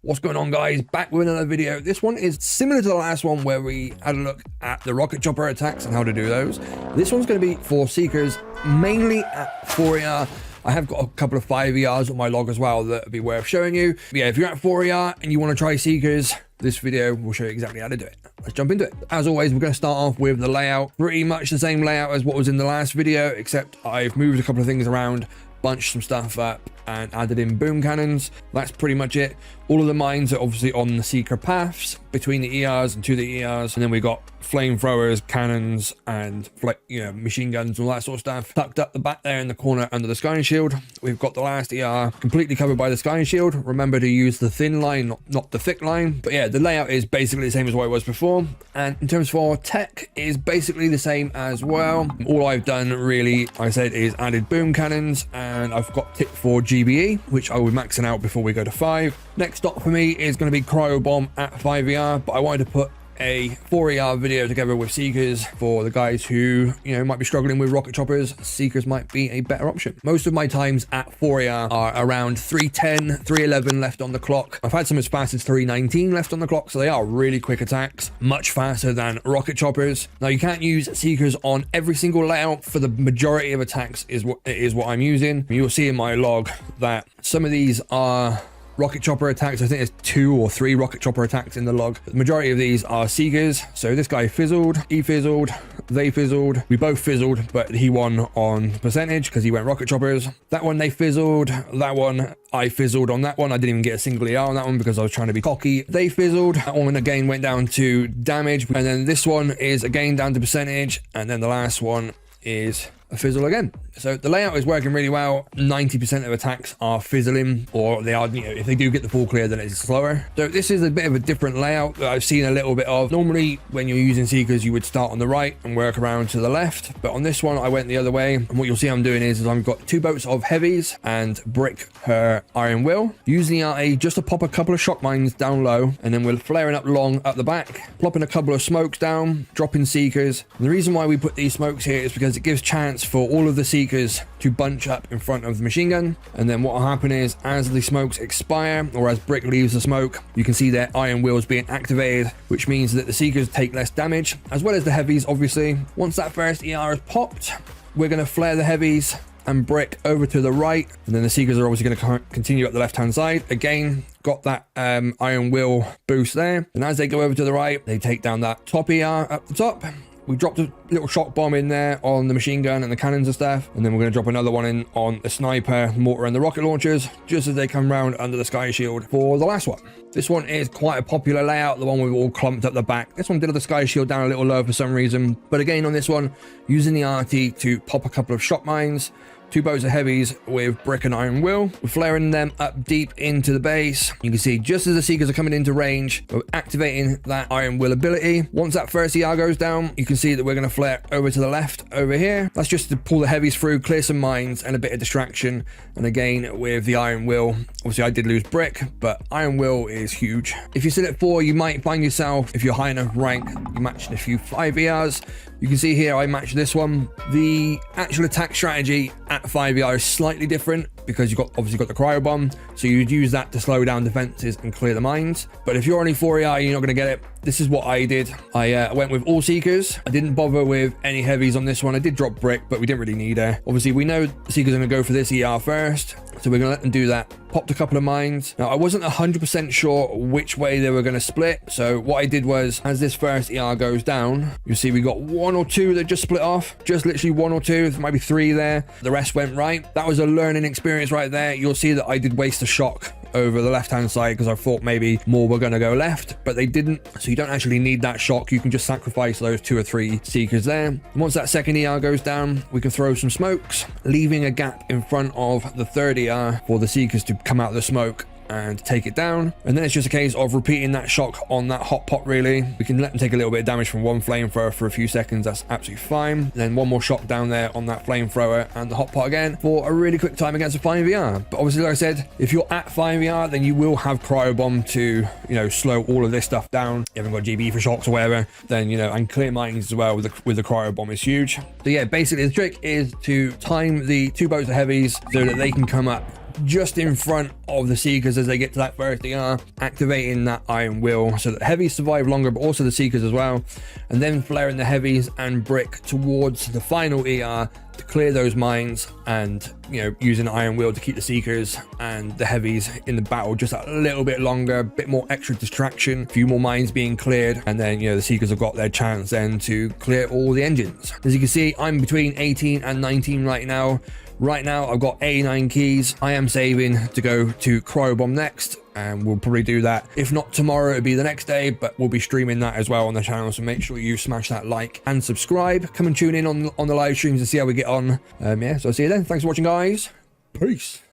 What's going on, guys? Back with another video. This one is similar to the last one where we had a look at the rocket chopper attacks and how to do those. This one's going to be for seekers, mainly at 4 ER. I have got a couple of 5 ERs on my log as well that would be worth showing you. But yeah, if you're at 4 ER and you want to try seekers, this video will show you exactly how to do it. Let's jump into it. As always, we're going to start off with the layout. Pretty much the same layout as what was in the last video, except I've moved a couple of things around, bunched some stuff up and added in boom cannons. That's pretty much it. All of the mines are obviously on the seeker paths between the ERs and to the ERs, and then we got flamethrowers, cannons, and machine guns, all that sort of stuff tucked up the back there in the corner under the sky shield. We've got the last ER completely covered by the sky shield. Remember to use the thin line, not the thick line. But yeah, the layout is basically the same as what it was before, and in terms for tech is basically the same as well. All I've done really, like I said, is added boom cannons, and I've got tip for GBE, which I will be maxing out before we go to 5. Next stop for me is going to be cryo bomb at 5 ER, but I wanted to put a 4 ER video together with seekers for the guys who might be struggling with rocket choppers. Seekers might be a better option. Most of my times at 4 ER are around 310, 311 left on the clock. I've had some as fast as 319 left on the clock, so they are really quick attacks, much faster than rocket choppers. Now you can't use seekers on every single layout. For the majority of attacks is what I'm using. You'll see in my log that some of these are rocket chopper attacks. I think there's 2 or 3 rocket chopper attacks in the log. The majority of these are seekers. So this guy fizzled, he fizzled, they fizzled, we both fizzled, but he won on percentage because he went rocket choppers. That one they fizzled, that one I fizzled on that one. I didn't even get a single ER on that one because I was trying to be cocky. They fizzled. That one again went down to damage, and then this one is again down to percentage, and then the last one is a fizzle again. So the layout is working really well. 90% of attacks are fizzling, or they are, if they do get the full clear, then it's slower. So this is a bit of a different layout that I've seen a little bit of. Normally when you're using seekers, you would start on the right and work around to the left, but on this one I went the other way, and what you'll see I'm doing is I've got 2 boats of heavies and Brick her iron will, using the RA just to pop a couple of shock mines down low, and then we're flaring up long up the back, plopping a couple of smokes down, dropping seekers. And the reason why we put these smokes here is because it gives chance for all of the seekers to bunch up in front of the machine gun, and then what will happen is as the smokes expire, or as Brick leaves the smoke, you can see their iron wheels being activated, which means that the seekers take less damage, as well as the heavies obviously. Once that first ER is popped, we're going to flare the heavies and Brick over to the right, and then the seekers are obviously going to continue up the left hand side. Again, got that iron wheel boost there, and as they go over to the right, they take down that top ER up the top. We dropped a little shock bomb in there on the machine gun and the cannons and stuff, and then we're going to drop another one in on the sniper, mortar, and the rocket launchers just as they come round under the sky shield for the last one. This one is quite a popular layout, the one we've all clumped up the back. This one did have the sky shield down a little low for some reason, but again on this one, using the RT to pop a couple of shock mines, 2 boats of heavies with Brick and iron will. We're flaring them up deep into the base. You can see just as the seekers are coming into range, we're activating that iron will ability. Once that first ER goes down, you can see that we're going to flare over to the left over here. That's just to pull the heavies through, clear some mines and a bit of distraction. And again with the iron will, obviously I did lose Brick, but iron will is huge. If you sit at 4, you might find yourself, if you're high enough rank, you matched a few 5 ERs. You can see here I matched this one. The actual attack strategy at 5 ER is slightly different because you've obviously got the cryo bomb, so you'd use that to slow down defenses and clear the mines. But if you're only 4 ER, you're not going to get it. This is what I did. I went with all seekers. I didn't bother with any heavies on this one. I did drop Brick, but we didn't really need her. Obviously we know the seekers are going to go for this ER first, so we're going to let them do that. Popped a couple of mines. Now I wasn't 100% sure which way they were going to split, so what I did was, as this first ER goes down, you see we got 1 or 2 that just split off, just literally 1 or 2, there might be 3 there, the rest went right. That was a learning experience right there. You'll see that I did waste a shock over the left hand side because I thought maybe more were going to go left, but they didn't, so you don't actually need that shock. You can just sacrifice those 2 or 3 seekers there. And once that second ER goes down, we can throw some smokes, leaving a gap in front of the third ER for the seekers to come out of the smoke and take it down. And then it's just a case of repeating that shock on that hot pot really. We can let them take a little bit of damage from one flamethrower for a few seconds, that's absolutely fine. And then one more shock down there on that flamethrower and the hot pot again for a really quick time against a 5 ER. But obviously, like I said, if you're at 5 ER, then you will have cryo bomb to, slow all of this stuff down. You haven't got GB for shocks or whatever, then, and clear mines as well with the cryo bomb is huge. So yeah, basically the trick is to time the 2 boats of heavies so that they can come up just in front of the Seekers as they get to that first ER, activating that Iron Will so that heavies survive longer, but also the Seekers as well, and then flaring the heavies and brick towards the final ER to clear those mines, and using Iron Will to keep the Seekers and the heavies in the battle just a little bit longer, a bit more extra distraction, a few more mines being cleared, and then the Seekers have got their chance then to clear all the engines. As you can see, I'm between 18 and 19 right now. Right now I've got 89 keys. I am saving to go to Cryobomb next, and we'll probably do that. If not tomorrow, it'll be the next day, but we'll be streaming that as well on the channel, so make sure you smash that like and subscribe. Come and tune in on the live streams to see how we get on. Yeah, so I'll see you then. Thanks for watching, guys. Peace.